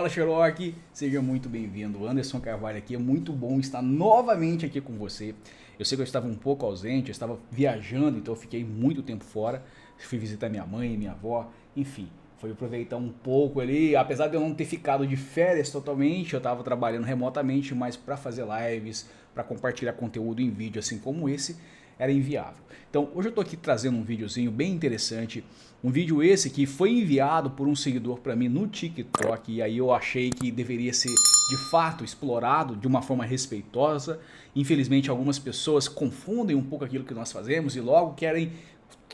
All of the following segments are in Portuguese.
Fala Sherlock, seja muito bem-vindo. Anderson Carvalho aqui, é muito bom estar novamente aqui com você. Eu sei que eu estava um pouco ausente, eu estava viajando, então eu fiquei muito tempo fora. Fui visitar minha mãe, minha avó, enfim, foi aproveitar um pouco ali. Apesar de eu não ter ficado de férias totalmente, eu estava trabalhando remotamente, mas para fazer lives, para compartilhar conteúdo em vídeo assim como esse, era inviável. Então hoje eu estou aqui trazendo um videozinho bem interessante, um vídeo esse que foi enviado por um seguidor para mim no TikTok, e aí eu achei que deveria ser de fato explorado de uma forma respeitosa. Infelizmente algumas pessoas confundem um pouco aquilo que nós fazemos e logo querem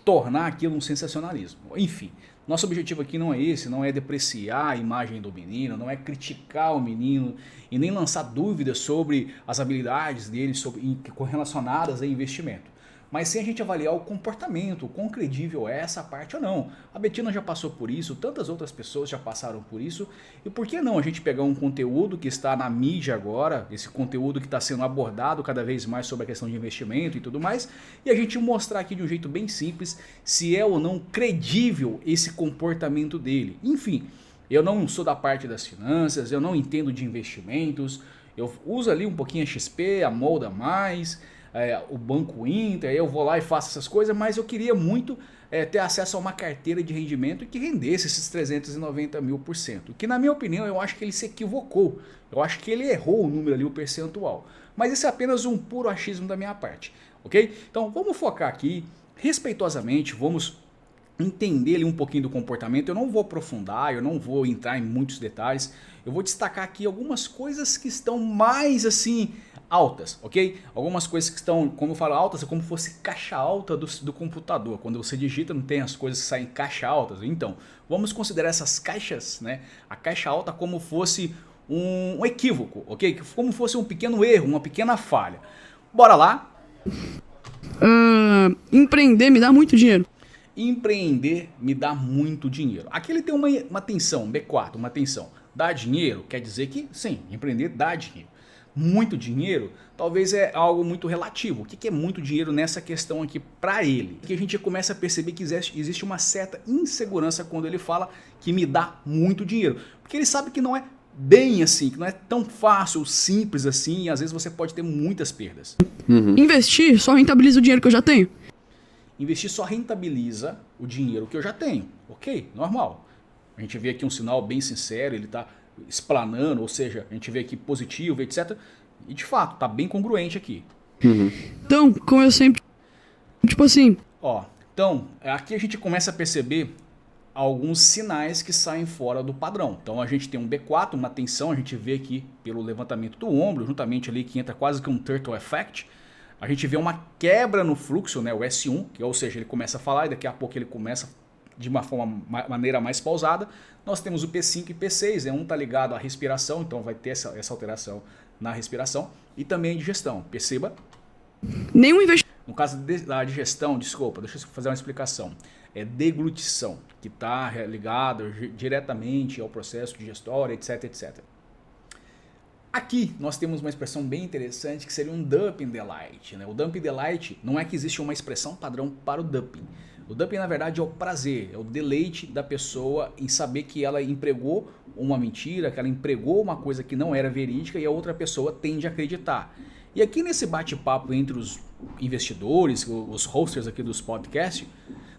tornar aquilo um sensacionalismo. Enfim, nosso objetivo aqui não é esse, não é depreciar a imagem do menino, não é criticar o menino e nem lançar dúvidas sobre as habilidades dele relacionadas a investimento. Mas sim a gente avaliar o comportamento, o quão credível é essa parte ou não. A Betina já passou por isso, tantas outras pessoas já passaram por isso. E por que não a gente pegar um conteúdo que está na mídia agora, esse conteúdo que está sendo abordado cada vez mais sobre a questão de investimento e tudo mais, e a gente mostrar aqui de um jeito bem simples se é ou não credível esse comportamento dele. Enfim, eu não sou da parte das finanças, eu não entendo de investimentos, eu uso ali um pouquinho a XP, a Molda Mais, o Banco Inter, eu vou lá e faço essas coisas, mas eu queria muito ter acesso a uma carteira de rendimento que rendesse esses 390 mil por cento. Que na minha opinião eu acho que ele se equivocou, eu acho que ele errou o número ali, o percentual. Mas isso é apenas um puro achismo da minha parte, ok? Então vamos focar aqui, respeitosamente, vamos entender ali um pouquinho do comportamento. Eu não vou aprofundar, eu não vou entrar em muitos detalhes, eu vou destacar aqui algumas coisas que estão mais assim altas, ok? Algumas coisas que estão, como eu falo, altas, é como se fosse caixa alta do computador. Quando você digita não tem as coisas que saem caixa altas. Então, vamos considerar essas caixas, né? A caixa alta como fosse um equívoco, ok? Como fosse um pequeno erro, uma pequena falha. Bora lá? Empreender me dá muito dinheiro. Empreender me dá muito dinheiro. Aqui ele tem uma tensão, B4, uma tensão. Dá dinheiro? Quer dizer que sim, empreender dá dinheiro. Muito dinheiro talvez é algo muito relativo. O que é muito dinheiro nessa questão aqui para ele? Que a gente começa a perceber que existe uma certa insegurança quando ele fala que me dá muito dinheiro. Porque ele sabe que não é bem assim, que não é tão fácil, simples assim, e às vezes você pode ter muitas perdas. Investir só rentabiliza o dinheiro que eu já tenho. Investir só rentabiliza o dinheiro que eu já tenho. Ok, normal. A gente vê aqui um sinal bem sincero, ele está explanando, ou seja, a gente vê aqui positivo, etc. E de fato, tá bem congruente aqui. Então, como eu sempre... Tipo assim... Então, aqui a gente começa a perceber alguns sinais que saem fora do padrão. Então a gente tem um B4, uma tensão, a gente vê aqui pelo levantamento do ombro, juntamente ali que entra quase que um turtle effect. A gente vê uma quebra no fluxo, né, o S1, que, ou seja, ele começa a falar e daqui a pouco ele começa de uma maneira mais pausada. Nós temos o P5 e P6, um está ligado à respiração, então vai ter essa alteração na respiração e também a digestão. Perceba? Nenhum investimento. No caso da digestão, desculpa, deixa eu fazer uma explicação. É deglutição, que está ligado diretamente ao processo digestório, etc, etc. Aqui nós temos uma expressão bem interessante que seria um dumping delight, né? O dumping delight não é que existe uma expressão padrão para o dumping. O dumping na verdade é o prazer, é o deleite da pessoa em saber que ela empregou uma mentira, que ela empregou uma coisa que não era verídica e a outra pessoa tende a acreditar. E aqui nesse bate-papo entre os investidores, os hosters aqui dos podcasts,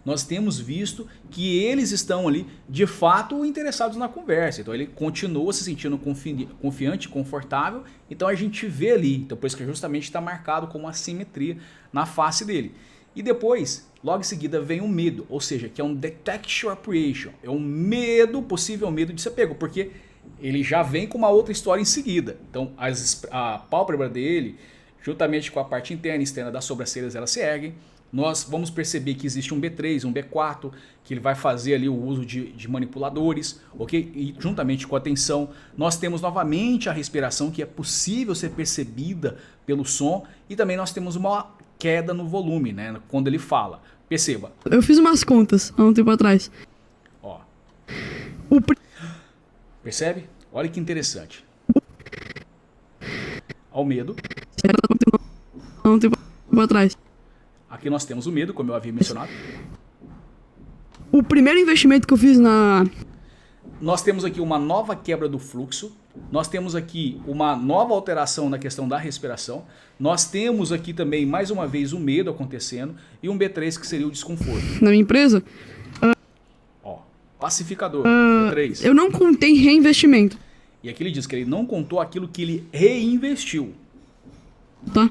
nós temos visto que eles estão ali de fato interessados na conversa. Então ele continua se sentindo confiante, confortável. Então a gente vê ali, então por isso que justamente está marcado como assimetria na face dele. E depois, logo em seguida, vem o medo, ou seja, que é um detectio apprehension, é um medo, possível medo de ser pego, porque ele já vem com uma outra história em seguida. Então a pálpebra dele, juntamente com a parte interna e externa das sobrancelhas, elas se erguem. Nós vamos perceber que existe um B3, um B4, que ele vai fazer ali o uso de manipuladores, ok? E juntamente com a tensão, nós temos novamente a respiração, que é possível ser percebida pelo som, e também nós temos uma queda no volume, né? Quando ele fala. Perceba. Eu fiz umas contas há um tempo atrás. Ó. Percebe? Olha que interessante. Ao medo. Há um tempo atrás. Aqui nós temos o medo, como eu havia mencionado. O primeiro investimento que eu fiz nós temos aqui uma nova quebra do fluxo, nós temos aqui uma nova alteração na questão da respiração, nós temos aqui também, mais uma vez, o medo acontecendo e um B3 que seria o desconforto. Na minha empresa, Ó, pacificador, B3. eu não contei reinvestimento, E aqui ele diz que ele não contou aquilo que ele reinvestiu. tá?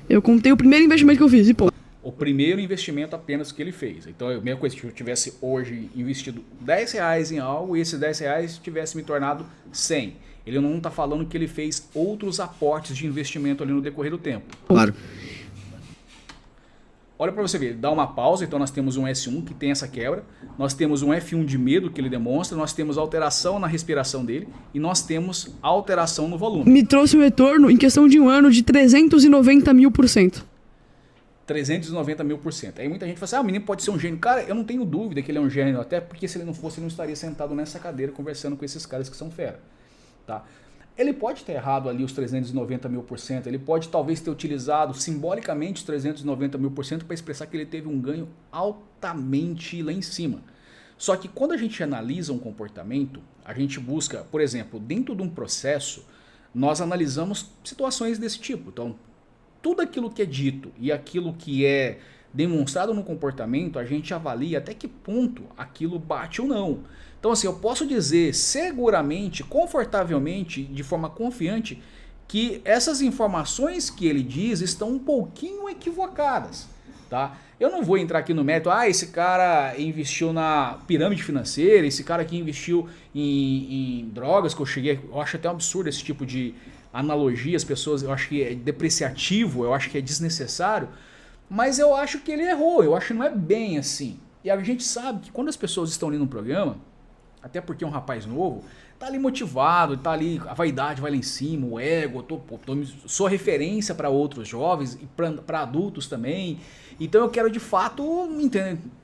Eu contei o primeiro investimento que eu fiz e pô. O primeiro investimento apenas que ele fez. Então, é a mesma coisa que eu tivesse hoje investido R$10 em algo e esses R$10 tivesse me tornado 100. Ele não está falando que ele fez outros aportes de investimento ali no decorrer do tempo. Claro. Olha para você ver, dá uma pausa, então nós temos um S1 que tem essa quebra, nós temos um F1 de medo que ele demonstra, nós temos alteração na respiração dele e nós temos alteração no volume. Me trouxe um retorno em questão de um ano de 390 mil%. 390 mil%. Aí muita gente fala assim, o menino pode ser um gênio. Cara, eu não tenho dúvida que ele é um gênio, até porque se ele não fosse, ele não estaria sentado nessa cadeira conversando com esses caras que são fera. Tá? Ele pode ter errado ali os 390 mil%, ele pode talvez ter utilizado simbolicamente os 390 mil% para expressar que ele teve um ganho altamente lá em cima. Só que quando a gente analisa um comportamento, a gente busca, por exemplo, dentro de um processo, nós analisamos situações desse tipo. Então, tudo aquilo que é dito e aquilo que é demonstrado no comportamento, a gente avalia até que ponto aquilo bate ou não. Então assim, eu posso dizer seguramente, confortavelmente, de forma confiante, que essas informações que ele diz estão um pouquinho equivocadas. Tá? Eu não vou entrar aqui no mérito, esse cara investiu na pirâmide financeira, esse cara aqui investiu em drogas, que eu acho até um absurdo esse tipo de analogia, as pessoas, eu acho que é depreciativo, eu acho que é desnecessário, mas eu acho que ele errou, eu acho que não é bem assim. E a gente sabe que quando as pessoas estão ali no programa, até porque é um rapaz novo, tá ali motivado, tá ali, a vaidade vai lá em cima, o ego, sou referência para outros jovens e para adultos também. Então eu quero de fato,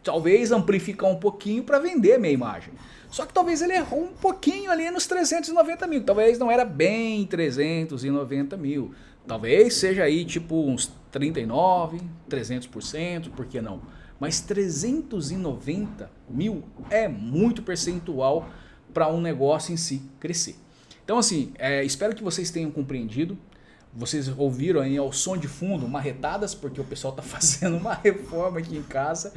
talvez amplificar um pouquinho para vender a minha imagem. Só que talvez ele errou um pouquinho ali nos 390 mil, talvez não era bem 390 mil. Talvez seja aí tipo uns 39, 300%, por que não? Mas 390 mil é muito percentual para um negócio em si crescer. Então assim, espero que vocês tenham compreendido. Vocês ouviram aí ao som de fundo marretadas, porque o pessoal está fazendo uma reforma aqui em casa.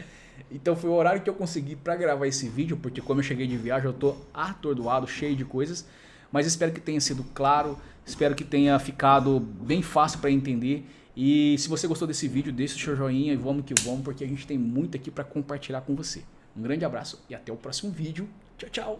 Então foi o horário que eu consegui para gravar esse vídeo, porque como eu cheguei de viagem eu estou atordoado, cheio de coisas. Mas espero que tenha sido claro, espero que tenha ficado bem fácil para entender. E se você gostou desse vídeo, deixa o seu joinha e vamos que vamos, porque a gente tem muito aqui para compartilhar com você. Um grande abraço e até o próximo vídeo. Tchau, tchau!